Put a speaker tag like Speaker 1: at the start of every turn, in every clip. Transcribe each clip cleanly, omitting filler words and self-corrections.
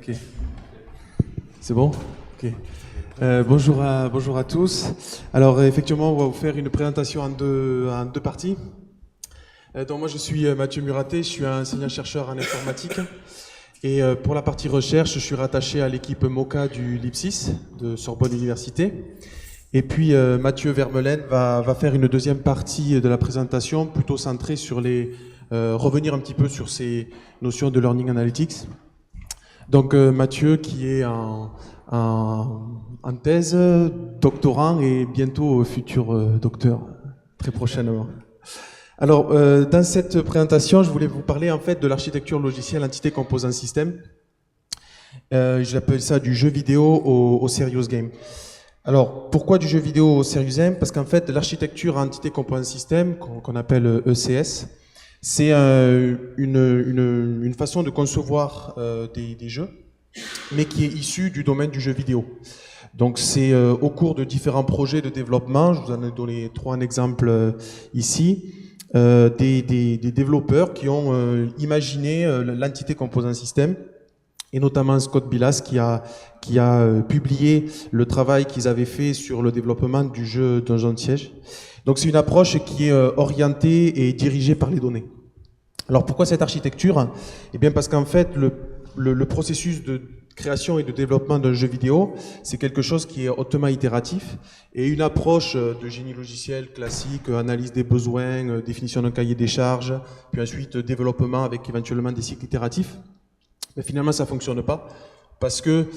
Speaker 1: Ok. C'est bon? Ok. Bonjour à tous. Alors effectivement, on va vous faire une présentation en deux parties. Donc moi je suis Mathieu Muraté, je suis un enseignant-chercheur en informatique. Et pour la partie recherche, je suis rattaché à l'équipe MOCA du LIPSIS de Sorbonne Université. Et puis Mathieu Vermeulen va faire une deuxième partie de la présentation, plutôt centrée sur revenir un petit peu sur ces notions de learning analytics. Donc Mathieu qui est en thèse, doctorant et bientôt futur docteur, très prochainement. Alors dans cette présentation, je voulais vous parler en fait de l'architecture logicielle entité composant système. J'appelle ça du jeu vidéo au serious game. Alors pourquoi du jeu vidéo au serious game? Parce qu'en fait l'architecture entité composant système, qu'on appelle ECS, c'est une façon de concevoir des jeux, mais qui est issue du domaine du jeu vidéo. Donc c'est au cours de différents projets de développement, je vous en ai donné trois exemples ici, des développeurs qui ont imaginé l'entité composant système, et notamment Scott Bilas qui a publié le travail qu'ils avaient fait sur le développement du jeu Donjon Siege. Donc c'est une approche qui est orientée et dirigée par les données. Alors pourquoi cette architecture? Eh bien parce qu'en fait le processus de création et de développement d'un jeu vidéo, c'est quelque chose qui est hautement itératif, et une approche de génie logiciel classique, analyse des besoins, définition d'un cahier des charges, puis ensuite développement avec éventuellement des cycles itératifs, mais finalement ça fonctionne pas. Parce que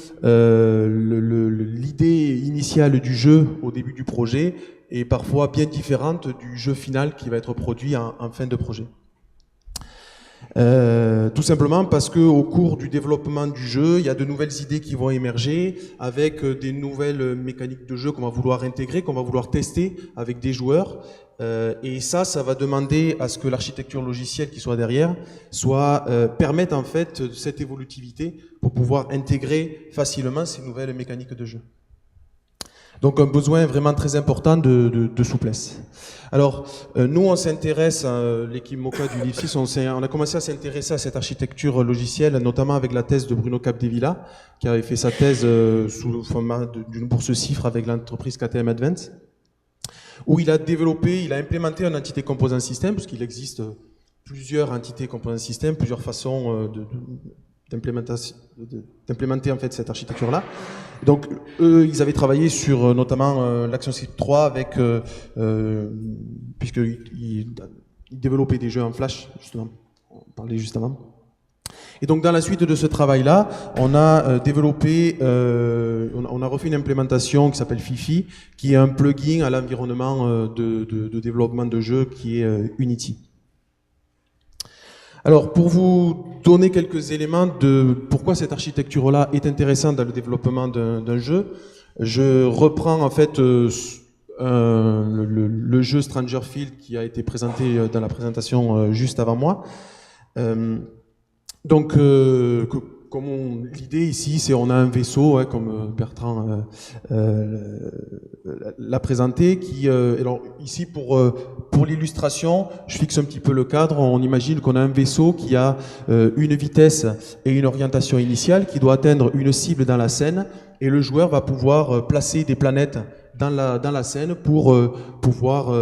Speaker 1: l'idée initiale du jeu au début du projet est parfois bien différente du jeu final qui va être produit en fin de projet. Tout simplement parce que au cours du développement du jeu, il y a de nouvelles idées qui vont émerger avec des nouvelles mécaniques de jeu qu'on va vouloir intégrer, qu'on va vouloir tester avec des joueurs. Et ça va demander à ce que l'architecture logicielle qui soit derrière permette en fait cette évolutivité pour pouvoir intégrer facilement ces nouvelles mécaniques de jeu. Donc un besoin vraiment très important de souplesse. Alors nous on s'intéresse, l'équipe MOCA du LIPSIS, on a commencé à s'intéresser à cette architecture logicielle, notamment avec la thèse de Bruno Capdevila, qui avait fait sa thèse sous le format d'une bourse CIFRE avec l'entreprise KTM Advance, où il a implémenté une entité composant système, parce qu'il existe plusieurs entités composant système, plusieurs façons d'implémenter en fait cette architecture-là. Donc eux, ils avaient travaillé sur notamment l'ActionScript 3 avec puisqu'ils développaient des jeux en Flash, justement, on parlait juste avant. Et donc dans la suite de ce travail-là, on a développé, on a refait une implémentation qui s'appelle Fifi, qui est un plugin à l'environnement de développement de jeux qui est Unity. Alors, pour vous donner quelques éléments de pourquoi cette architecture-là est intéressante dans le développement d'un jeu, je reprends en fait le jeu Stranger Field qui a été présenté dans la présentation juste avant moi. Donc, l'idée ici, c'est on a un vaisseau, comme Bertrand l'a présenté, alors ici pour l'illustration, je fixe un petit peu le cadre. On imagine qu'on a un vaisseau qui a une vitesse et une orientation initiale, qui doit atteindre une cible dans la scène, et le joueur va pouvoir placer des planètes dans la scène pour pouvoir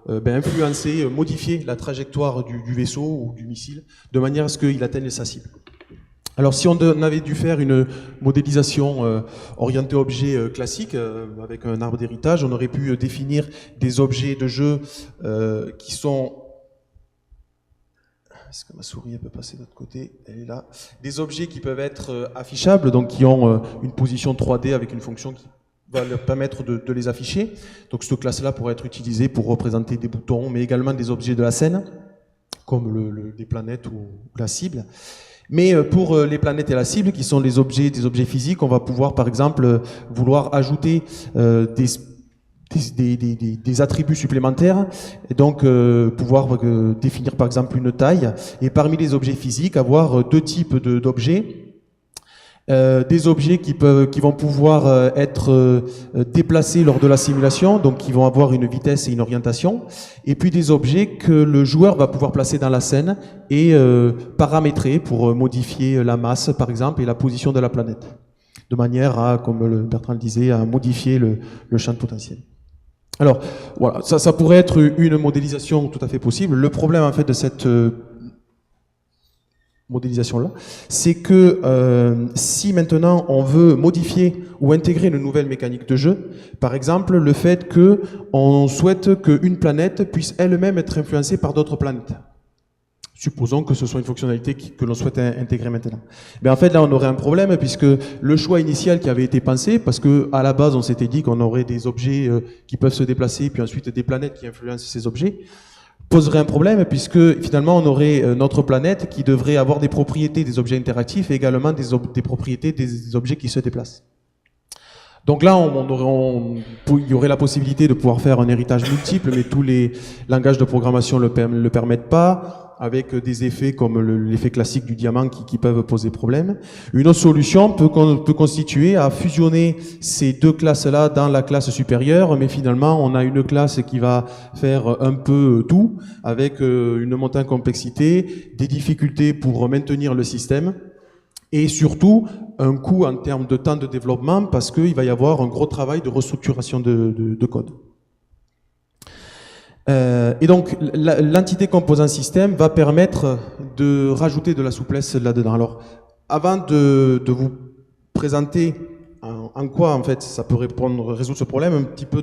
Speaker 1: influencer, modifier la trajectoire du vaisseau ou du missile, de manière à ce qu'il atteigne sa cible. Alors si on avait dû faire une modélisation orientée objet classique, avec un arbre d'héritage, on aurait pu définir des objets de jeu qui sont... Est-ce que ma souris peut passer de l'autre côté? Elle est là. Des objets qui peuvent être affichables, donc qui ont une position 3D avec une fonction qui va leur permettre de les afficher. Donc cette classe-là pourrait être utilisée pour représenter des boutons, mais également des objets de la scène, comme des planètes ou la cible. Mais pour les planètes et la cible, qui sont des objets physiques, on va pouvoir par exemple vouloir ajouter des attributs supplémentaires, et donc pouvoir définir par exemple une taille, et parmi les objets physiques avoir deux types d'objets. des objets qui vont pouvoir être déplacés lors de la simulation, donc qui vont avoir une vitesse et une orientation, et puis des objets que le joueur va pouvoir placer dans la scène et paramétrer pour modifier la masse, par exemple, et la position de la planète, de manière à, comme Bertrand le disait, à modifier le champ de potentiel. Alors, voilà, ça pourrait être une modélisation tout à fait possible. Le problème, en fait, de cette modélisation-là, c'est que si maintenant on veut modifier ou intégrer une nouvelle mécanique de jeu, par exemple le fait que on souhaite qu'une planète puisse elle-même être influencée par d'autres planètes. Supposons que ce soit une fonctionnalité que l'on souhaite intégrer maintenant. Mais en fait là on aurait un problème puisque le choix initial qui avait été pensé, parce que à la base on s'était dit qu'on aurait des objets qui peuvent se déplacer, puis ensuite des planètes qui influencent ces objets, poserait un problème puisque finalement on aurait notre planète qui devrait avoir des propriétés des objets interactifs et également des propriétés des objets qui se déplacent. Donc là, il y aurait la possibilité de pouvoir faire un héritage multiple, mais tous les langages de programmation le permettent pas, avec des effets comme l'effet classique du diamant qui peuvent poser problème. Une autre solution peut constituer à fusionner ces deux classes-là dans la classe supérieure, mais finalement, on a une classe qui va faire un peu tout, avec une montée en complexité, des difficultés pour maintenir le système, et surtout un coût en termes de temps de développement parce qu'il va y avoir un gros travail de restructuration de code. Et donc l'entité composant système va permettre de rajouter de la souplesse là-dedans. Alors avant de vous présenter en quoi en fait ça peut résoudre ce problème, un petit peu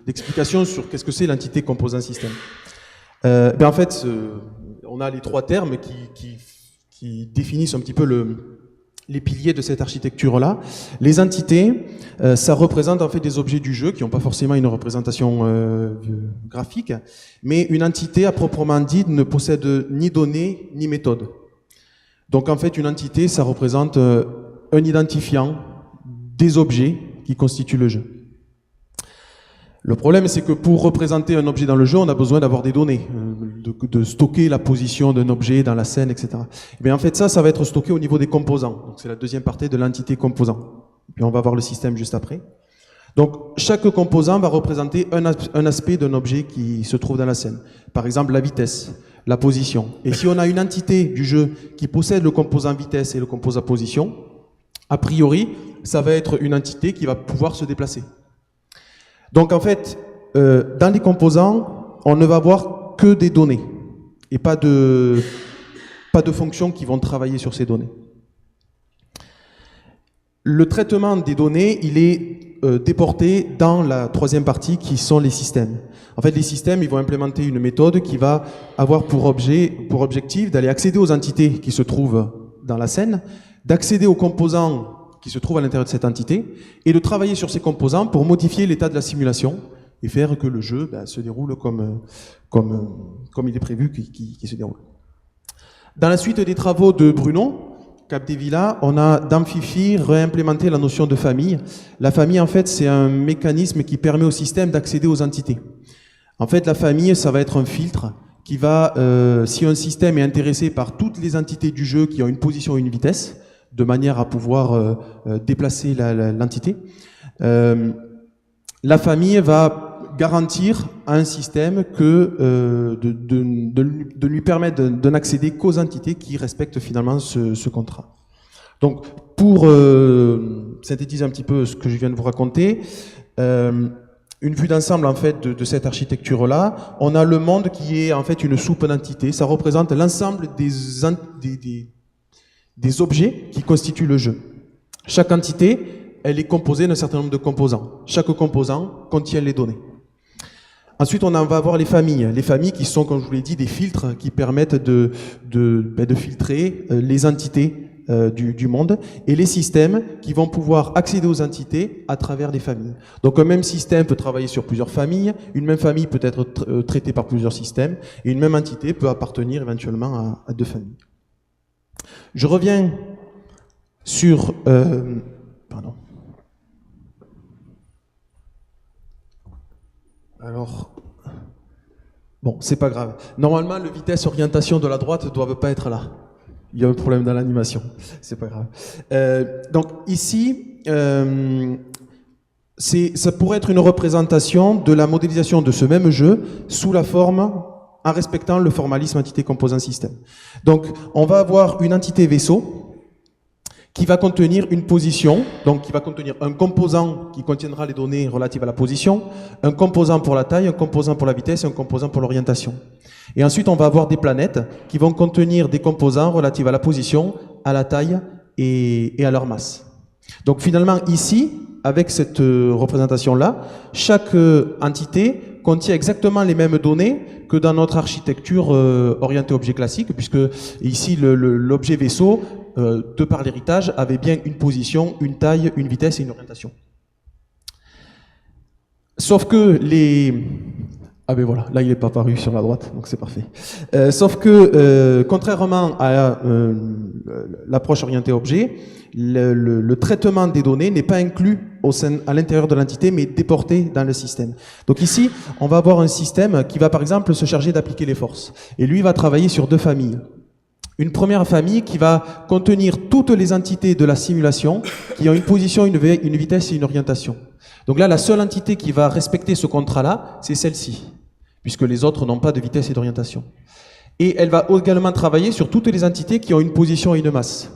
Speaker 1: d'explication sur qu'est-ce que c'est l'entité composant système. En fait on a les trois termes qui définissent un petit peu les piliers de cette architecture-là. Les entités, ça représente en fait des objets du jeu qui n'ont pas forcément une représentation graphique, mais une entité à proprement dit ne possède ni données ni méthode. Donc en fait une entité, ça représente un identifiant des objets qui constituent le jeu. Le problème, c'est que pour représenter un objet dans le jeu, on a besoin d'avoir des données, de stocker la position d'un objet dans la scène, etc. Mais en fait, ça va être stocké au niveau des composants. Donc c'est la deuxième partie de l'entité composant. Puis on va voir le système juste après. Donc chaque composant va représenter un aspect d'un objet qui se trouve dans la scène. Par exemple, la vitesse, la position. Et si on a une entité du jeu qui possède le composant vitesse et le composant position, a priori, ça va être une entité qui va pouvoir se déplacer. Donc en fait, dans les composants, on ne va avoir que des données et pas de fonctions qui vont travailler sur ces données. Le traitement des données, il est déporté dans la troisième partie qui sont les systèmes. En fait, les systèmes, ils vont implémenter une méthode qui va avoir pour objectif d'aller accéder aux entités qui se trouvent dans la scène, d'accéder aux composants qui se trouvent à l'intérieur de cette entité, et de travailler sur ces composants pour modifier l'état de la simulation et faire que le jeu se déroule comme il est prévu qu'il se déroule. Dans la suite des travaux de Bruno Capdevila, on a dans Fifi réimplémenté la notion de famille. La famille, en fait, c'est un mécanisme qui permet au système d'accéder aux entités. En fait, la famille, ça va être un filtre qui va, si un système est intéressé par toutes les entités du jeu qui ont une position et une vitesse, de manière à pouvoir déplacer l'entité. La famille va garantir à un système que de lui permettre de n'accéder qu'aux entités qui respectent finalement ce contrat. Donc, pour synthétiser un petit peu ce que je viens de vous raconter, une vue d'ensemble en fait de cette architecture-là, on a le monde qui est en fait une soupe d'entités. Ça représente l'ensemble des objets qui constituent le jeu. Chaque entité, elle est composée d'un certain nombre de composants. Chaque composant contient les données. Ensuite, on va avoir les familles. Les familles qui sont, comme je vous l'ai dit, des filtres qui permettent de filtrer les entités du monde, et les systèmes qui vont pouvoir accéder aux entités à travers des familles. Donc un même système peut travailler sur plusieurs familles, une même famille peut être traitée par plusieurs systèmes, et une même entité peut appartenir éventuellement à deux familles. Je reviens sur... pardon. Alors... Bon, c'est pas grave. Normalement, le vitesse orientation de la droite ne doivent pas être là. il y a un problème dans l'animation, c'est pas grave. Donc ici, ça pourrait être une représentation de la modélisation de ce même jeu sous la forme, en respectant le formalisme entité composant système. Donc on va avoir une entité vaisseau qui va contenir une position, donc qui va contenir un composant qui contiendra les données relatives à la position, un composant pour la taille, un composant pour la vitesse et un composant pour l'orientation. Et ensuite, on va avoir des planètes qui vont contenir des composants relatifs à la position, à la taille et à leur masse. Donc finalement, ici, avec cette représentation-là, chaque entité contient exactement les mêmes données que dans notre architecture orientée objet classique, puisque ici, l'objet vaisseau, de par l'héritage, avait bien une position, une taille, une vitesse et une orientation. Sauf que les... Ah ben voilà, là il n'est pas apparu sur la droite, donc c'est parfait. Sauf que, contrairement à l'approche orientée objet, le traitement des données n'est pas inclus à l'intérieur de l'entité, mais déporté dans le système. Donc ici, on va avoir un système qui va par exemple se charger d'appliquer les forces. Et lui va travailler sur deux familles. Une première famille qui va contenir toutes les entités de la simulation qui ont une position, une vitesse et une orientation. Donc là, la seule entité qui va respecter ce contrat-là, c'est celle-ci, puisque les autres n'ont pas de vitesse et d'orientation. Et elle va également travailler sur toutes les entités qui ont une position et une masse.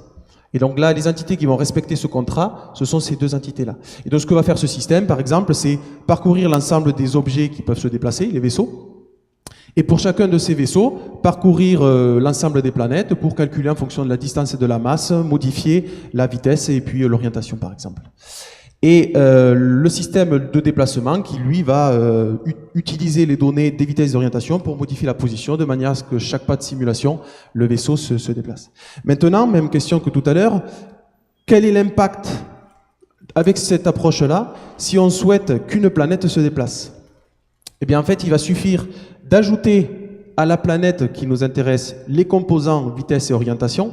Speaker 1: Et donc là, les entités qui vont respecter ce contrat, ce sont ces deux entités-là. Et donc ce que va faire ce système, par exemple, c'est parcourir l'ensemble des objets qui peuvent se déplacer, les vaisseaux, et pour chacun de ces vaisseaux, parcourir l'ensemble des planètes pour calculer en fonction de la distance et de la masse, modifier la vitesse et puis l'orientation par exemple. Et le système de déplacement qui lui va utiliser les données des vitesses d'orientation pour modifier la position de manière à ce que chaque pas de simulation, le vaisseau se déplace. Maintenant, même question que tout à l'heure, quel est l'impact avec cette approche-là si on souhaite qu'une planète se déplace? Eh bien en fait, il va suffire d'ajouter à la planète qui nous intéresse les composants vitesse et orientation.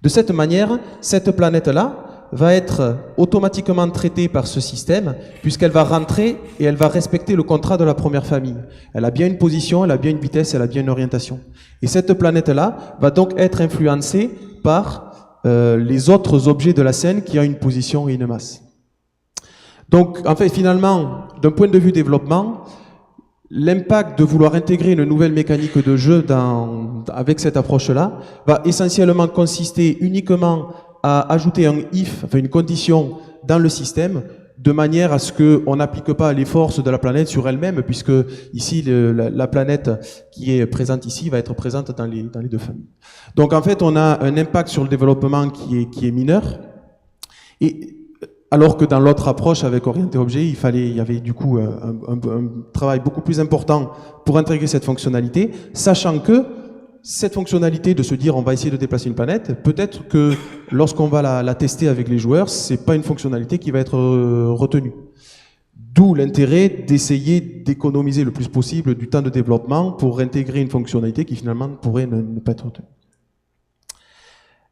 Speaker 1: De cette manière, cette planète-là va être automatiquement traitée par ce système puisqu'elle va rentrer et elle va respecter le contrat de la première famille. Elle a bien une position, elle a bien une vitesse, elle a bien une orientation. Et cette planète-là va donc être influencée par les autres objets de la scène qui ont une position et une masse. Donc, en fait, finalement, d'un point de vue développement, l'impact de vouloir intégrer une nouvelle mécanique de jeu avec cette approche-là va essentiellement consister uniquement à ajouter un if, enfin une condition dans le système, de manière à ce qu'on n'applique pas les forces de la planète sur elle-même, puisque ici la planète qui est présente ici va être présente dans les deux familles. Donc en fait, on a un impact sur le développement qui est mineur, et alors que dans l'autre approche avec orienté objet, il y avait du coup un travail beaucoup plus important pour intégrer cette fonctionnalité, sachant que cette fonctionnalité de se dire on va essayer de déplacer une planète, peut-être que lorsqu'on va la tester avec les joueurs, c'est pas une fonctionnalité qui va être retenue. D'où l'intérêt d'essayer d'économiser le plus possible du temps de développement pour intégrer une fonctionnalité qui finalement pourrait ne pas être retenue.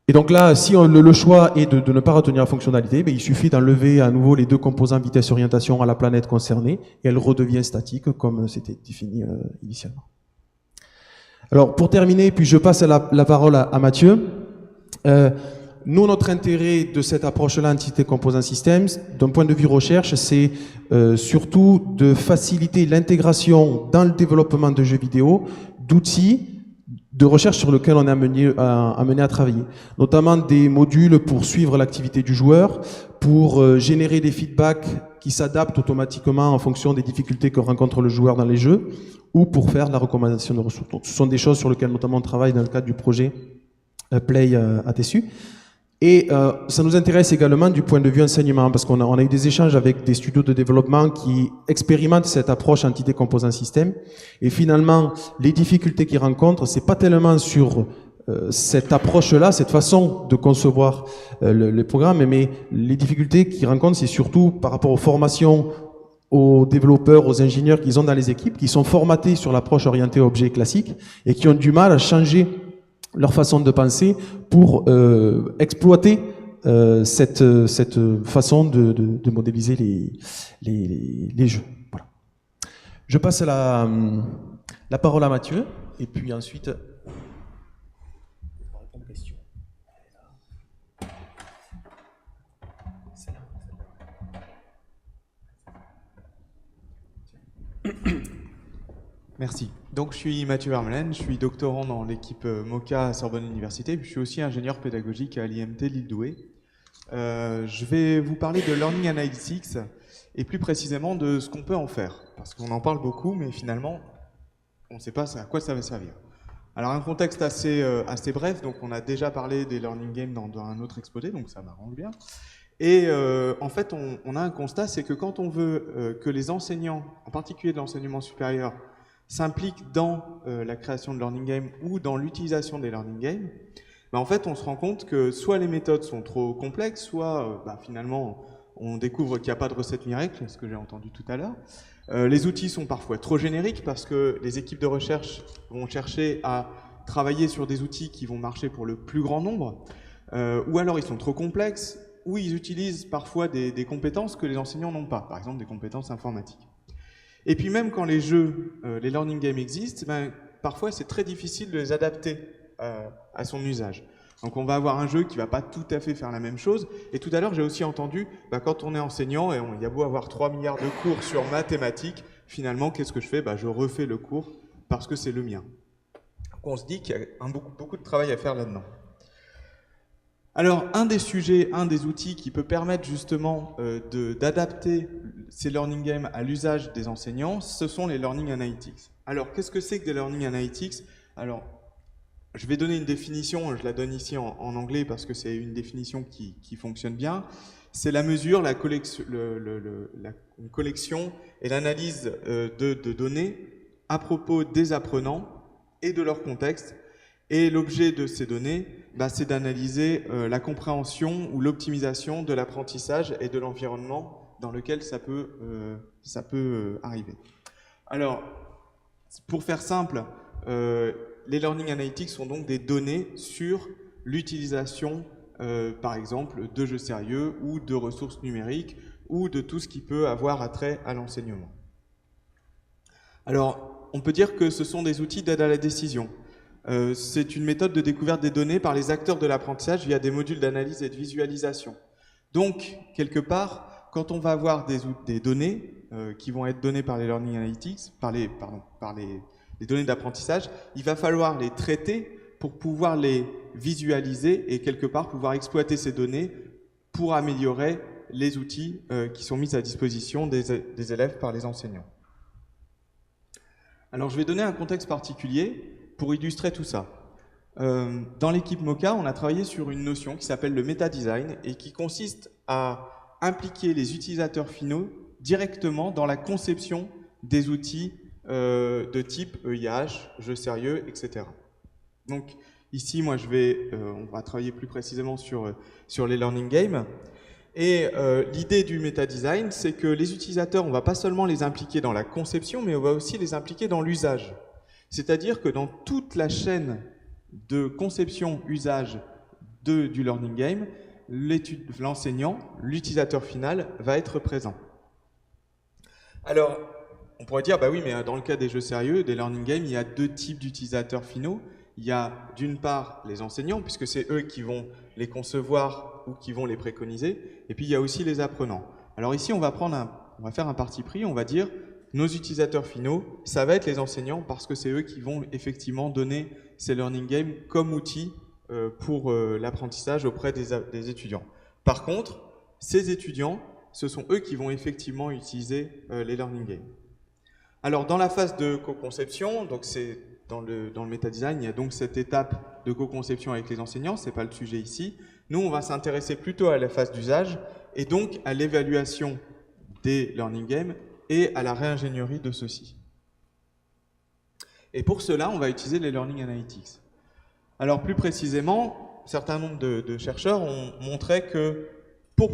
Speaker 1: Et donc là, si le choix est de ne pas retenir la fonctionnalité, il suffit d'enlever à nouveau les deux composants vitesse-orientation à la planète concernée et elle redevient statique comme c'était défini initialement. Alors pour terminer, puis je passe la parole à Mathieu. Nous, notre intérêt de cette approche-là, entité composant système, d'un point de vue recherche, c'est surtout de faciliter l'intégration dans le développement de jeux vidéo d'outils de recherche sur lesquels on est amené à travailler, notamment des modules pour suivre l'activité du joueur, pour générer des feedbacks qui s'adaptent automatiquement en fonction des difficultés que rencontre le joueur dans les jeux, ou pour faire de la recommandation de ressources. Donc, ce sont des choses sur lesquelles notamment on travaille dans le cadre du projet Play à Tessu. Et ça nous intéresse également du point de vue enseignement, parce qu'on a eu des échanges avec des studios de développement qui expérimentent cette approche entité composant système. Et finalement, les difficultés qu'ils rencontrent, c'est pas tellement sur cette approche-là, cette façon de concevoir les programmes, mais les difficultés qu'ils rencontrent, c'est surtout par rapport aux formations, aux développeurs, aux ingénieurs qu'ils ont dans les équipes, qui sont formatés sur l'approche orientée objet classique et qui ont du mal à changer leur façon de penser pour exploiter cette façon de modéliser les jeux. Voilà. Je passe la parole à Mathieu et puis ensuite on va répondre aux questions.
Speaker 2: Merci. Donc je suis Mathieu Vermeulen, je suis doctorant dans l'équipe MOCA à Sorbonne Université, puis je suis aussi ingénieur pédagogique à l'IMT Lille-Douai. Je vais vous parler de Learning Analytics et plus précisément de ce qu'on peut en faire. Parce qu'on en parle beaucoup, mais finalement, on ne sait pas à quoi ça va servir. Alors un contexte assez bref, donc on a déjà parlé des Learning Games dans un autre exposé, donc ça m'arrange bien. Et en fait, on a un constat, c'est que quand on veut que les enseignants, en particulier de l'enseignement supérieur, s'impliquent dans la création de Learning Games ou dans l'utilisation des Learning Games, en fait, on se rend compte que soit les méthodes sont trop complexes, soit finalement, on découvre qu'il n'y a pas de recette miracle, ce que j'ai entendu tout à l'heure. Les outils sont parfois trop génériques parce que les équipes de recherche vont chercher à travailler sur des outils qui vont marcher pour le plus grand nombre, ou alors ils sont trop complexes, ou ils utilisent parfois des compétences que les enseignants n'ont pas, par exemple des compétences informatiques. Et puis même quand les jeux, les learning games existent, parfois c'est très difficile de les adapter à son usage. Donc on va avoir un jeu qui va pas tout à fait faire la même chose. Et tout à l'heure j'ai aussi entendu, quand on est enseignant, et il y a beau avoir 3 milliards de cours sur mathématiques, finalement qu'est-ce que je fais? Je refais le cours parce que c'est le mien. Donc on se dit qu'il y a beaucoup de travail à faire là-dedans. Alors, un des sujets, un des outils qui peut permettre justement d'adapter ces learning games à l'usage des enseignants, ce sont les learning analytics. Alors, qu'est-ce que c'est que des learning analytics? Alors, je vais donner une définition, je la donne ici en anglais parce que c'est une définition qui fonctionne bien. C'est la mesure, une collection et l'analyse de données à propos des apprenants et de leur contexte. Et l'objet de ces données, c'est d'analyser la compréhension ou l'optimisation de l'apprentissage et de l'environnement dans lequel ça peut arriver. Alors, pour faire simple, les Learning Analytics sont donc des données sur l'utilisation, par exemple, de jeux sérieux ou de ressources numériques ou de tout ce qui peut avoir attrait à l'enseignement. Alors, on peut dire que ce sont des outils d'aide à la décision. C'est une méthode de découverte des données par les acteurs de l'apprentissage via des modules d'analyse et de visualisation. Donc, quelque part, quand on va avoir des données qui vont être données par les Learning Analytics, par les données d'apprentissage, il va falloir les traiter pour pouvoir les visualiser et quelque part pouvoir exploiter ces données pour améliorer les outils qui sont mis à disposition des élèves par les enseignants. Alors, je vais donner un contexte particulier pour illustrer tout ça. Dans l'équipe MOCA, on a travaillé sur une notion qui s'appelle le meta-design et qui consiste à impliquer les utilisateurs finaux directement dans la conception des outils de type EIH, jeux sérieux, etc. Donc ici, moi, on va travailler plus précisément sur les learning games. Et l'idée du meta-design, c'est que les utilisateurs, on ne va pas seulement les impliquer dans la conception, mais on va aussi les impliquer dans l'usage. C'est-à-dire que dans toute la chaîne de conception-usage du learning game, l'enseignant, l'utilisateur final, va être présent. Alors, on pourrait dire, oui, mais dans le cas des jeux sérieux, des learning games, il y a deux types d'utilisateurs finaux. Il y a d'une part les enseignants, puisque c'est eux qui vont les concevoir ou qui vont les préconiser, et puis il y a aussi les apprenants. Alors ici, on va faire un parti pris, on va dire, nos utilisateurs finaux, ça va être les enseignants parce que c'est eux qui vont effectivement donner ces learning games comme outil pour l'apprentissage auprès des étudiants. Par contre, ces étudiants, ce sont eux qui vont effectivement utiliser les learning games. Alors, dans la phase de co-conception, donc c'est dans le meta-design, il y a donc cette étape de co-conception avec les enseignants, c'est pas le sujet ici. Nous, on va s'intéresser plutôt à la phase d'usage et donc à l'évaluation des learning games et à la réingénierie de ceux-ci. Et pour cela, on va utiliser les Learning Analytics. Alors plus précisément, un certain nombre de chercheurs ont montré que pour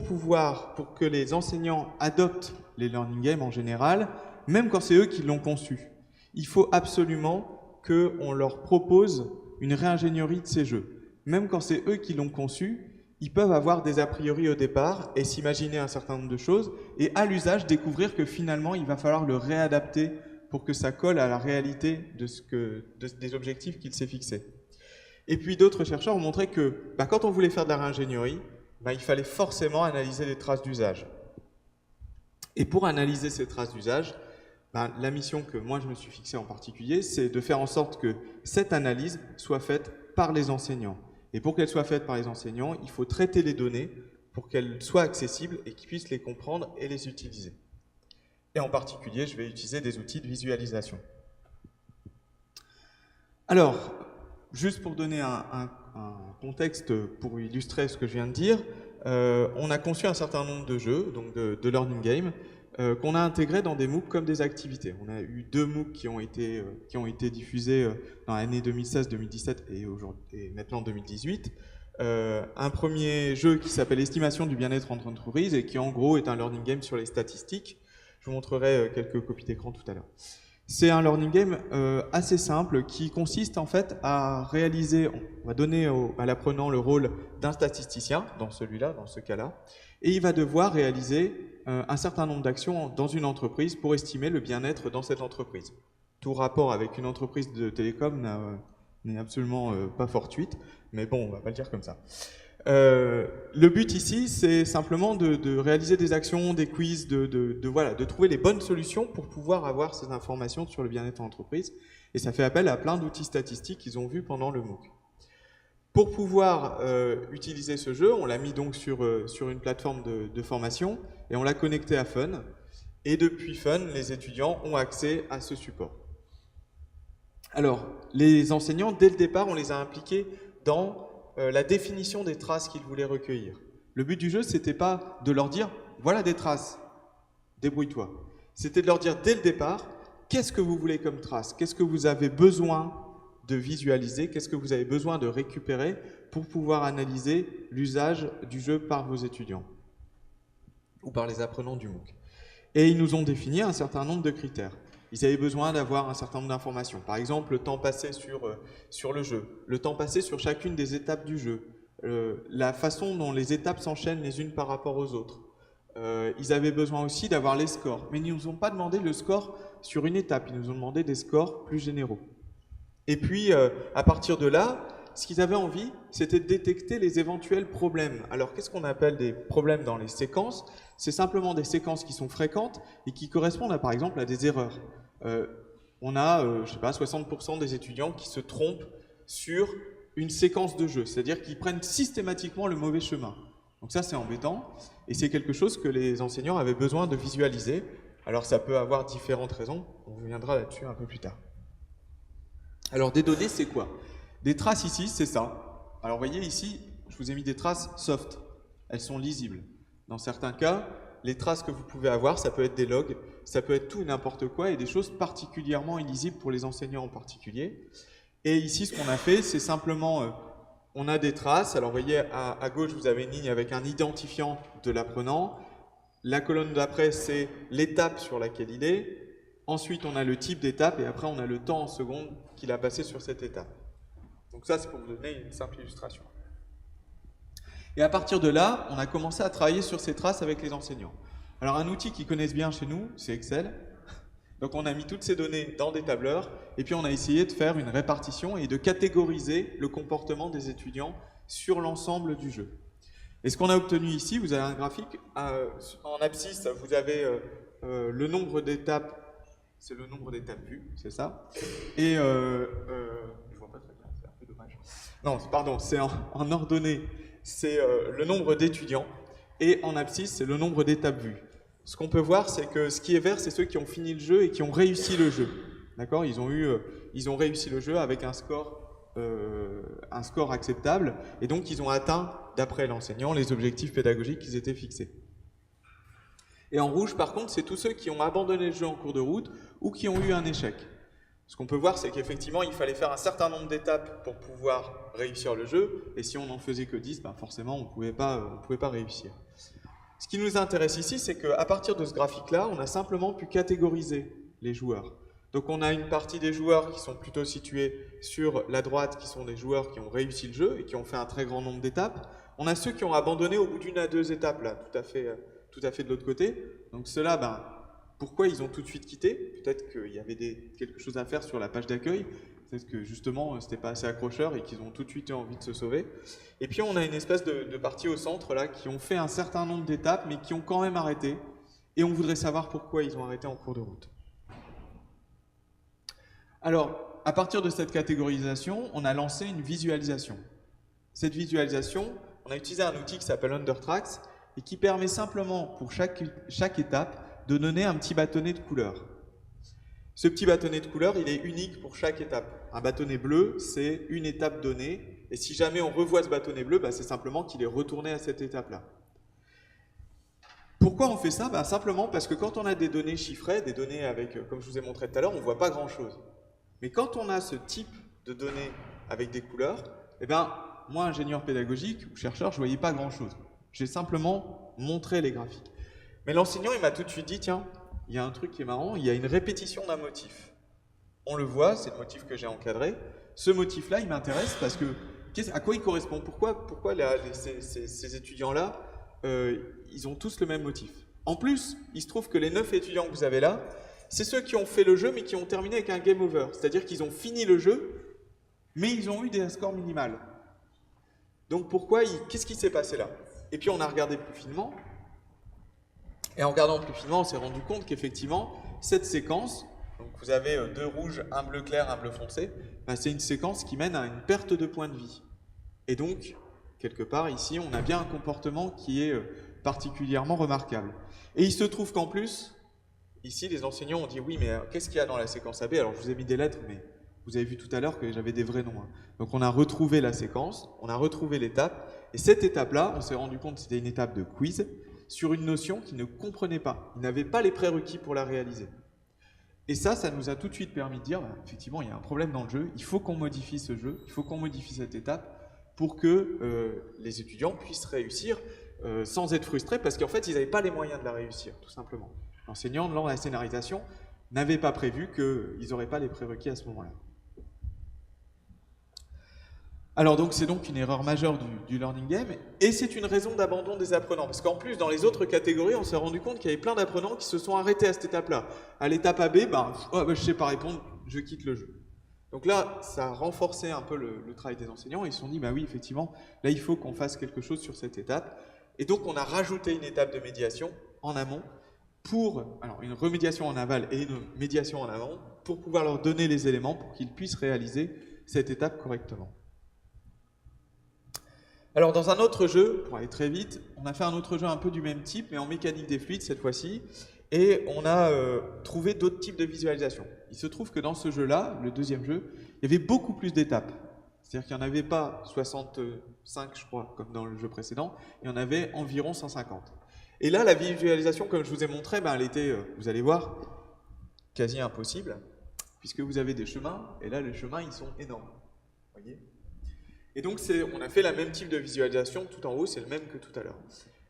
Speaker 2: que les enseignants adoptent les Learning Games en général, même quand c'est eux qui l'ont conçu, il faut absolument qu'on leur propose une réingénierie de ces jeux. Même quand c'est eux qui l'ont conçu, ils peuvent avoir des a priori au départ et s'imaginer un certain nombre de choses et à l'usage découvrir que finalement il va falloir le réadapter pour que ça colle à la réalité des objectifs qu'il s'est fixés. Et puis d'autres chercheurs ont montré que quand on voulait faire de la réingénierie, il fallait forcément analyser les traces d'usage. Et pour analyser ces traces d'usage, la mission que moi je me suis fixée en particulier, c'est de faire en sorte que cette analyse soit faite par les enseignants. Et pour qu'elle soit faite par les enseignants, il faut traiter les données pour qu'elles soient accessibles et qu'ils puissent les comprendre et les utiliser. Et en particulier, je vais utiliser des outils de visualisation. Alors, juste pour donner un contexte pour illustrer ce que je viens de dire, on a conçu un certain nombre de jeux, donc de learning games, qu'on a intégrés dans des MOOC comme des activités. On a eu 2 MOOC qui ont été diffusés dans l'année 2016-2017 et maintenant 2018. Un premier jeu qui s'appelle Estimation du bien-être en entreprise et qui en gros est un learning game sur les statistiques. Je vous montrerai quelques copies d'écran tout à l'heure. C'est un learning game assez simple qui consiste en fait à réaliser, on va donner à l'apprenant le rôle d'un statisticien, dans celui-là, dans ce cas-là, et il va devoir réaliser un certain nombre d'actions dans une entreprise pour estimer le bien-être dans cette entreprise. Tout rapport avec une entreprise de télécom n'est absolument pas fortuite, mais bon, on va pas le dire comme ça. Le but ici, c'est simplement de réaliser des actions, des quiz, de trouver les bonnes solutions pour pouvoir avoir ces informations sur le bien-être en entreprise. Et ça fait appel à plein d'outils statistiques qu'ils ont vus pendant le MOOC. Pour pouvoir utiliser ce jeu, on l'a mis donc sur une plateforme de formation et on l'a connecté à Fun. Et depuis Fun, les étudiants ont accès à ce support. Alors, les enseignants, dès le départ, on les a impliqués dans la définition des traces qu'ils voulaient recueillir. Le but du jeu, c'était pas de leur dire « voilà des traces, débrouille-toi ». C'était de leur dire dès le départ « qu'est-ce que vous voulez comme traces ? Qu'est-ce que vous avez besoin de visualiser ? Qu'est-ce que vous avez besoin de récupérer pour pouvoir analyser l'usage du jeu par vos étudiants ou par les apprenants du MOOC ?» Et ils nous ont défini un certain nombre de critères. Ils avaient besoin d'avoir un certain nombre d'informations. Par exemple, le temps passé sur le jeu, le temps passé sur chacune des étapes du jeu, la façon dont les étapes s'enchaînent les unes par rapport aux autres. Ils avaient besoin aussi d'avoir les scores. Mais ils ne nous ont pas demandé le score sur une étape, ils nous ont demandé des scores plus généraux. Et puis, à partir de là, ce qu'ils avaient envie, c'était de détecter les éventuels problèmes. Alors, qu'est-ce qu'on appelle des problèmes dans les séquences ? C'est simplement des séquences qui sont fréquentes et qui correspondent, par exemple, à des erreurs. On a, je sais pas, 60% des étudiants qui se trompent sur une séquence de jeu, c'est-à-dire qu'ils prennent systématiquement le mauvais chemin. Donc ça, c'est embêtant et c'est quelque chose que les enseignants avaient besoin de visualiser. Alors, ça peut avoir différentes raisons, on reviendra là-dessus un peu plus tard. Alors, des données, c'est quoi ? Des traces ici, c'est ça. Alors, vous voyez ici, je vous ai mis des traces soft. Elles sont lisibles. Dans certains cas, les traces que vous pouvez avoir, ça peut être des logs, ça peut être tout et n'importe quoi et des choses particulièrement illisibles pour les enseignants en particulier. Et ici, ce qu'on a fait, c'est simplement, on a des traces. Alors, vous voyez, à gauche, vous avez une ligne avec un identifiant de l'apprenant. La colonne d'après, c'est l'étape sur laquelle il est. Ensuite, on a le type d'étape et après, on a le temps en secondes qu'il a passé sur cette étape. Donc ça, c'est pour vous donner une simple illustration. Et à partir de là, on a commencé à travailler sur ces traces avec les enseignants. Alors un outil qu'ils connaissent bien chez nous, c'est Excel. Donc on a mis toutes ces données dans des tableurs et puis on a essayé de faire une répartition et de catégoriser le comportement des étudiants sur l'ensemble du jeu. Et ce qu'on a obtenu ici, vous avez un graphique. En abscisse, vous avez le nombre d'étapes. C'est le nombre d'étapes vues, c'est ça. Et je vois pas très bien, c'est un peu dommage. Non, pardon, c'est en ordonnée, c'est le nombre d'étudiants. Et en abscisse, c'est le nombre d'étapes vues. Ce qu'on peut voir, c'est que ce qui est vert, c'est ceux qui ont fini le jeu et qui ont réussi le jeu. D'accord ? Ils ont réussi le jeu avec un score acceptable. Et donc, ils ont atteint, d'après l'enseignant, les objectifs pédagogiques qu'ils étaient fixés. Et en rouge, par contre, c'est tous ceux qui ont abandonné le jeu en cours de route ou qui ont eu un échec. Ce qu'on peut voir, c'est qu'effectivement, il fallait faire un certain nombre d'étapes pour pouvoir réussir le jeu. Et si on n'en faisait que 10, ben forcément, on ne pouvait pas réussir. Ce qui nous intéresse ici, c'est qu'à partir de ce graphique-là, on a simplement pu catégoriser les joueurs. Donc on a une partie des joueurs qui sont plutôt situés sur la droite, qui sont des joueurs qui ont réussi le jeu et qui ont fait un très grand nombre d'étapes. On a ceux qui ont abandonné au bout d'une à deux étapes, là, tout à fait de l'autre côté. Donc ceux-là, ben, pourquoi ils ont tout de suite quitté? Peut-être qu'il y avait quelque chose à faire sur la page d'accueil. Peut-être que justement, c'était pas assez accrocheur et qu'ils ont tout de suite eu envie de se sauver. Et puis on a une espèce de partie au centre là qui ont fait un certain nombre d'étapes mais qui ont quand même arrêté. Et on voudrait savoir pourquoi ils ont arrêté en cours de route. Alors, à partir de cette catégorisation, on a lancé une visualisation. Cette visualisation, on a utilisé un outil qui s'appelle Undertracks et qui permet simplement, pour chaque étape, de donner un petit bâtonnet de couleurs. Ce petit bâtonnet de couleurs, il est unique pour chaque étape. Un bâtonnet bleu, c'est une étape donnée, et si jamais on revoit ce bâtonnet bleu, c'est simplement qu'il est retourné à cette étape-là. Pourquoi on fait ça? Simplement parce que quand on a des données chiffrées, des données avec, comme je vous ai montré tout à l'heure, on ne voit pas grand-chose. Mais quand on a ce type de données avec des couleurs, moi, ingénieur pédagogique ou chercheur, je ne voyais pas grand-chose. J'ai simplement montré les graphiques. Mais l'enseignant, il m'a tout de suite dit, tiens, il y a un truc qui est marrant, il y a une répétition d'un motif. On le voit, c'est le motif que j'ai encadré. Ce motif-là, il m'intéresse parce que, à quoi il correspond? Pourquoi ces étudiants-là, ils ont tous le même motif? En plus, il se trouve que les 9 étudiants que vous avez là, c'est ceux qui ont fait le jeu, mais qui ont terminé avec un game over. C'est-à-dire qu'ils ont fini le jeu, mais ils ont eu des scores minimales. Donc qu'est-ce qui s'est passé là? Et puis on a regardé plus finement, et en regardant plus finement, on s'est rendu compte qu'effectivement, cette séquence, donc vous avez 2 rouges, un bleu clair, un bleu foncé, c'est une séquence qui mène à une perte de points de vie. Et donc, quelque part ici, on a bien un comportement qui est particulièrement remarquable. Et il se trouve qu'en plus, ici, les enseignants ont dit, oui, mais qu'est-ce qu'il y a dans la séquence AB? Alors, je vous ai mis des lettres, mais vous avez vu tout à l'heure que j'avais des vrais noms. Donc, on a retrouvé la séquence, on a retrouvé l'étape, et cette étape-là, on s'est rendu compte que c'était une étape de quiz sur une notion qu'ils ne comprenaient pas. Ils n'avaient pas les prérequis pour la réaliser. Et ça nous a tout de suite permis de dire, effectivement, il y a un problème dans le jeu, il faut qu'on modifie ce jeu, il faut qu'on modifie cette étape pour que les étudiants puissent réussir sans être frustrés, parce qu'en fait, ils n'avaient pas les moyens de la réussir, tout simplement. L'enseignant, lors de la scénarisation, n'avait pas prévu qu'ils n'auraient pas les prérequis à ce moment-là. Alors donc c'est donc une erreur majeure du learning game, et c'est une raison d'abandon des apprenants, parce qu'en plus dans les autres catégories, on s'est rendu compte qu'il y avait plein d'apprenants qui se sont arrêtés à cette étape-là. À l'étape AB, je sais pas répondre, je quitte le jeu. Donc là, ça a renforcé un peu le travail des enseignants, et ils se sont dit, oui, effectivement, là il faut qu'on fasse quelque chose sur cette étape, et donc on a rajouté une étape de médiation en amont, alors une remédiation en aval et une médiation en amont, pour pouvoir leur donner les éléments pour qu'ils puissent réaliser cette étape correctement. Alors dans un autre jeu, pour aller très vite, on a fait un autre jeu un peu du même type, mais en mécanique des fluides cette fois-ci, et on a trouvé d'autres types de visualisation. Il se trouve que dans ce jeu-là, le deuxième jeu, il y avait beaucoup plus d'étapes. C'est-à-dire qu'il n'y en avait pas 65, je crois, comme dans le jeu précédent, il y en avait environ 150. Et là, la visualisation, comme je vous ai montré, elle était, vous allez voir, quasi impossible, puisque vous avez des chemins, et là, les chemins, ils sont énormes. Voyez ? Et donc, on a fait le même type de visualisation, tout en haut, c'est le même que tout à l'heure.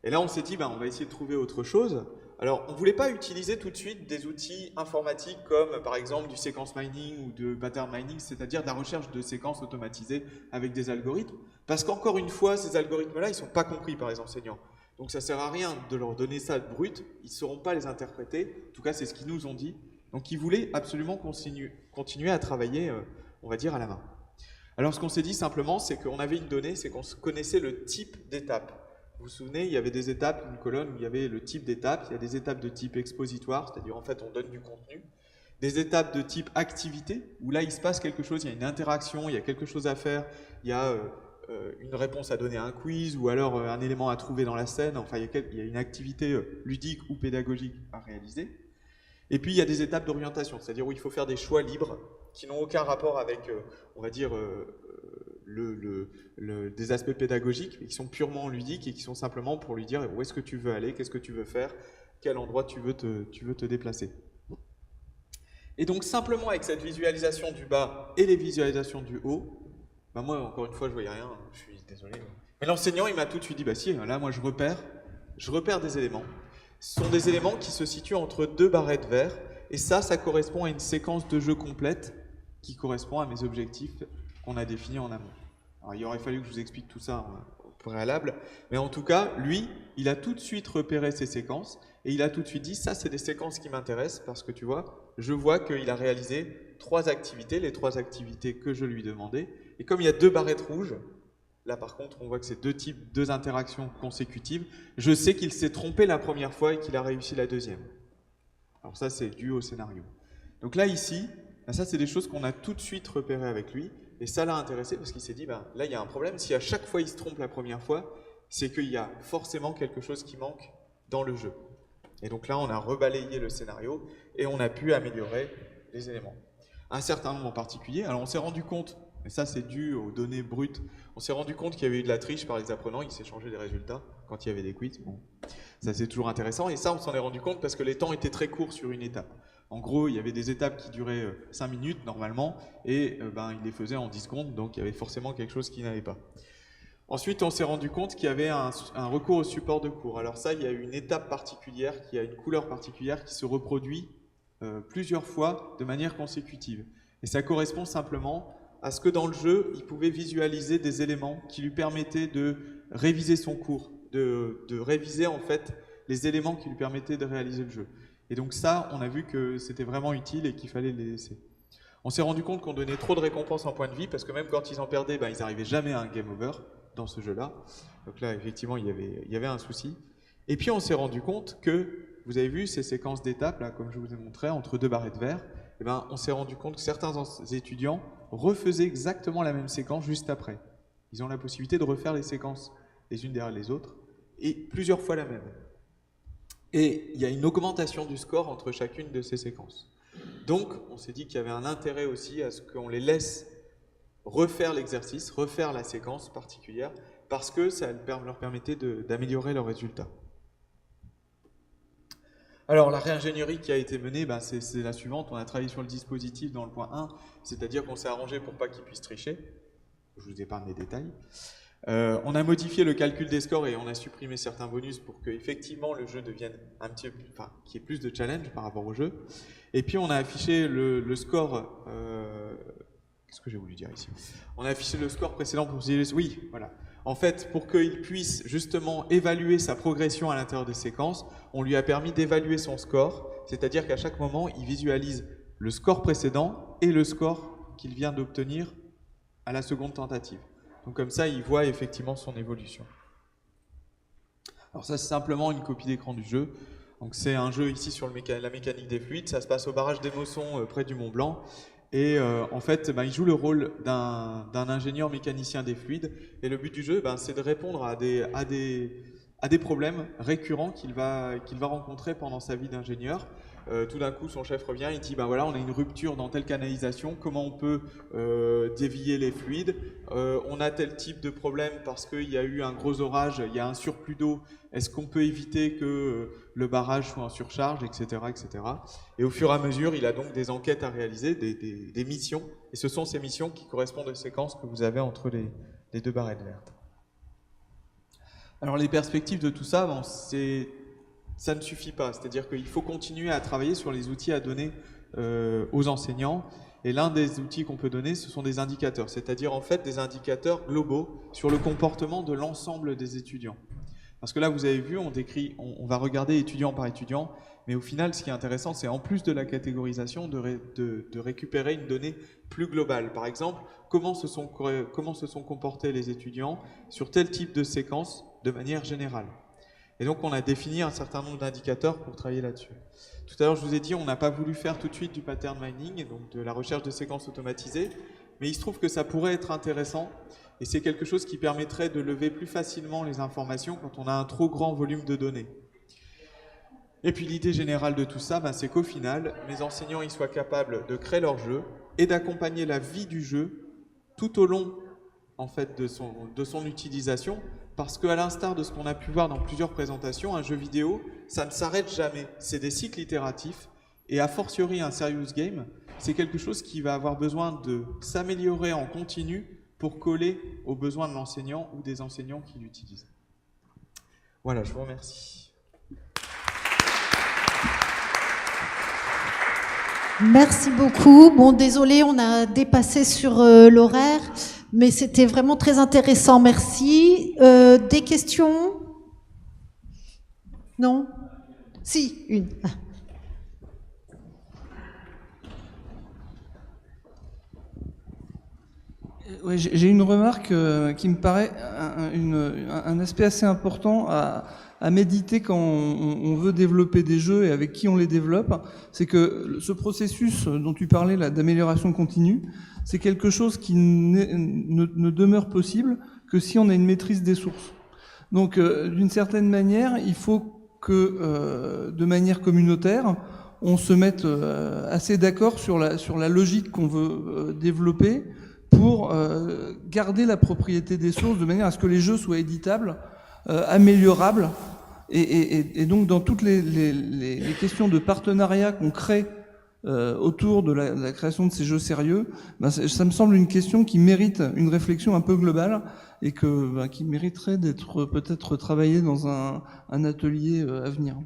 Speaker 2: Et là, on s'est dit, on va essayer de trouver autre chose. Alors, on ne voulait pas utiliser tout de suite des outils informatiques comme, par exemple, du sequence mining ou de pattern mining, c'est-à-dire de la recherche de séquences automatisées avec des algorithmes, parce qu'encore une fois, ces algorithmes-là, ils ne sont pas compris par les enseignants. Donc, ça ne sert à rien de leur donner ça de brut, ils ne sauront pas les interpréter. En tout cas, c'est ce qu'ils nous ont dit. Donc, ils voulaient absolument continuer à travailler, on va dire, à la main. Alors, ce qu'on s'est dit simplement, c'est qu'on avait une donnée, c'est qu'on connaissait le type d'étape. Vous vous souvenez, il y avait des étapes, une colonne où il y avait le type d'étape, il y a des étapes de type expositoire, c'est-à-dire en fait on donne du contenu, des étapes de type activité, où là il se passe quelque chose, il y a une interaction, il y a quelque chose à faire, il y a une réponse à donner à un quiz, ou alors un élément à trouver dans la scène, enfin il y a une activité ludique ou pédagogique à réaliser. Et puis il y a des étapes d'orientation, c'est-à-dire où il faut faire des choix libres, qui n'ont aucun rapport avec, on va dire, des aspects pédagogiques, mais qui sont purement ludiques et qui sont simplement pour lui dire où est-ce que tu veux aller, qu'est-ce que tu veux faire, quel endroit tu veux te déplacer. Et donc simplement avec cette visualisation du bas et les visualisations du haut, moi encore une fois je voyais rien, je suis désolé. Mais l'enseignant il m'a tout de suite dit si, là moi je repère des éléments. Ce sont des éléments qui se situent entre deux barrettes vertes, et ça correspond à une séquence de jeu complète qui correspond à mes objectifs qu'on a définis en amont. Alors, il aurait fallu que je vous explique tout ça au préalable, mais en tout cas, lui, il a tout de suite repéré ces séquences, et il a tout de suite dit, ça c'est des séquences qui m'intéressent, parce que tu vois, je vois qu'il a réalisé 3 activités, les 3 activités que je lui demandais, et comme il y a 2 barrettes rouges, là par contre on voit que c'est 2 interactions consécutives, je sais qu'il s'est trompé la première fois et qu'il a réussi la deuxième. Alors ça c'est dû au scénario. Donc là ici, Ben ça, c'est des choses qu'on a tout de suite repérées avec lui. Et ça l'a intéressé parce qu'il s'est dit, ben, là, il y a un problème. Si à chaque fois, il se trompe la première fois, c'est qu'il y a forcément quelque chose qui manque dans le jeu. Et donc là, on a rebalayé le scénario et on a pu améliorer les éléments. À un certain moment particulier, alors on s'est rendu compte, et ça c'est dû aux données brutes, on s'est rendu compte qu'il y avait eu de la triche par les apprenants, ils s'échangeaient des résultats quand il y avait des quiz. Bon, ça c'est toujours intéressant, et ça on s'en est rendu compte parce que les temps étaient très courts sur une étape. En gros, il y avait des étapes qui duraient 5 minutes normalement, et ben, ils les faisaient en 10 secondes, donc il y avait forcément quelque chose qui n'allait pas. Ensuite, on s'est rendu compte qu'il y avait un recours au support de cours. Alors ça, il y a une étape particulière, qui a une couleur particulière qui se reproduit plusieurs fois de manière consécutive. Et ça correspond simplement à ce que dans le jeu, il pouvait visualiser des éléments qui lui permettaient de réviser son cours, de réviser en fait les éléments qui lui permettaient de réaliser le jeu. Et donc ça, on a vu que c'était vraiment utile et qu'il fallait les laisser. On s'est rendu compte qu'on donnait trop de récompenses en points de vie, parce que même quand ils en perdaient, ben, ils n'arrivaient jamais à un game over dans ce jeu-là. Donc là, effectivement, il y avait un souci. Et puis, on s'est rendu compte que, vous avez vu ces séquences d'étapes, là, comme je vous ai montré, entre deux barrettes vertes, eh ben, on s'est rendu compte que certains étudiants refaisaient exactement la même séquence juste après. Ils ont la possibilité de refaire les séquences les unes derrière les autres, et plusieurs fois la même. Et il y a une augmentation du score entre chacune de ces séquences. Donc, on s'est dit qu'il y avait un intérêt aussi à ce qu'on les laisse refaire l'exercice, refaire la séquence particulière, parce que ça leur permettait d'améliorer leurs résultats. Alors, la réingénierie qui a été menée, ben, c'est la suivante. On a travaillé sur le dispositif dans le point 1, c'est-à-dire qu'on s'est arrangé pour pas qu'ils puissent tricher. Je vous épargne les détails. On a modifié le calcul des scores et on a supprimé certains bonus pour que effectivement le jeu devienne un petit peu, enfin, qu'il y ait plus de challenge par rapport au jeu. Et puis on a affiché le score. Qu'est-ce que j'ai voulu dire ici? On a affiché le score précédent pour oui, voilà. En fait, pour qu'il puisse justement évaluer sa progression à l'intérieur des séquences, on lui a permis d'évaluer son score, c'est-à-dire qu'à chaque moment, il visualise le score précédent et le score qu'il vient d'obtenir à la seconde tentative. Donc comme ça, il voit effectivement son évolution. Alors ça, c'est simplement une copie d'écran du jeu. Donc c'est un jeu ici sur la mécanique des fluides. Ça se passe au barrage des Mossons près du Mont Blanc. Et en fait, il joue le rôle d'un ingénieur mécanicien des fluides. Et le but du jeu, c'est de répondre à des problèmes récurrents qu'il va rencontrer pendant sa vie d'ingénieur. Tout d'un coup, son chef revient, il dit voilà, on a une rupture dans telle canalisation, comment on peut dévier les fluides, on a tel type de problème parce qu'il y a eu un gros orage, il y a un surplus d'eau, est-ce qu'on peut éviter que le barrage soit en surcharge, etc., etc. Et au fur et à mesure, il a donc des enquêtes à réaliser, des missions, et ce sont ces missions qui correspondent aux séquences que vous avez entre les deux barrettes vertes. Alors les perspectives de tout ça, ça ne suffit pas, c'est-à-dire qu'il faut continuer à travailler sur les outils à donner aux enseignants. Et l'un des outils qu'on peut donner, ce sont des indicateurs, c'est-à-dire en fait des indicateurs globaux sur le comportement de l'ensemble des étudiants. Parce que là, vous avez vu, on va regarder étudiant par étudiant, mais au final, ce qui est intéressant, c'est en plus de la catégorisation, de récupérer une donnée plus globale. Par exemple, comment se sont comportés les étudiants sur tel type de séquence de manière générale. Et donc, on a défini un certain nombre d'indicateurs pour travailler là-dessus. Tout à l'heure, je vous ai dit, on n'a pas voulu faire tout de suite du pattern mining, donc de la recherche de séquences automatisées, mais il se trouve que ça pourrait être intéressant, et c'est quelque chose qui permettrait de lever plus facilement les informations quand on a un trop grand volume de données. Et puis l'idée générale de tout ça, c'est qu'au final, mes enseignants ils soient capables de créer leur jeu et d'accompagner la vie du jeu tout au long en fait, de son utilisation, parce qu'à l'instar de ce qu'on a pu voir dans plusieurs présentations, un jeu vidéo, ça ne s'arrête jamais. C'est des cycles itératifs, et a fortiori un serious game, c'est quelque chose qui va avoir besoin de s'améliorer en continu pour coller aux besoins de l'enseignant ou des enseignants qui l'utilisent. Voilà, je vous remercie.
Speaker 3: Merci beaucoup. Bon, désolé, on a dépassé sur l'horaire, mais c'était vraiment très intéressant. Merci. Des questions? Non? Si, une.
Speaker 4: Ouais, j'ai une remarque qui me paraît un aspect assez important à méditer quand on veut développer des jeux et avec qui on les développe. C'est que ce processus dont tu parlais là d'amélioration continue, c'est quelque chose qui ne demeure possible que si on a une maîtrise des sources. Donc, d'une certaine manière, il faut que, de manière communautaire, on se mette assez d'accord sur la logique qu'on veut développer pour garder la propriété des sources de manière à ce que les jeux soient éditables, améliorables, et donc dans toutes les questions de partenariat qu'on crée autour de la création de ces jeux sérieux, ben ça me semble une question qui mérite une réflexion un peu globale et qui mériterait d'être peut-être travaillée dans un atelier à venir.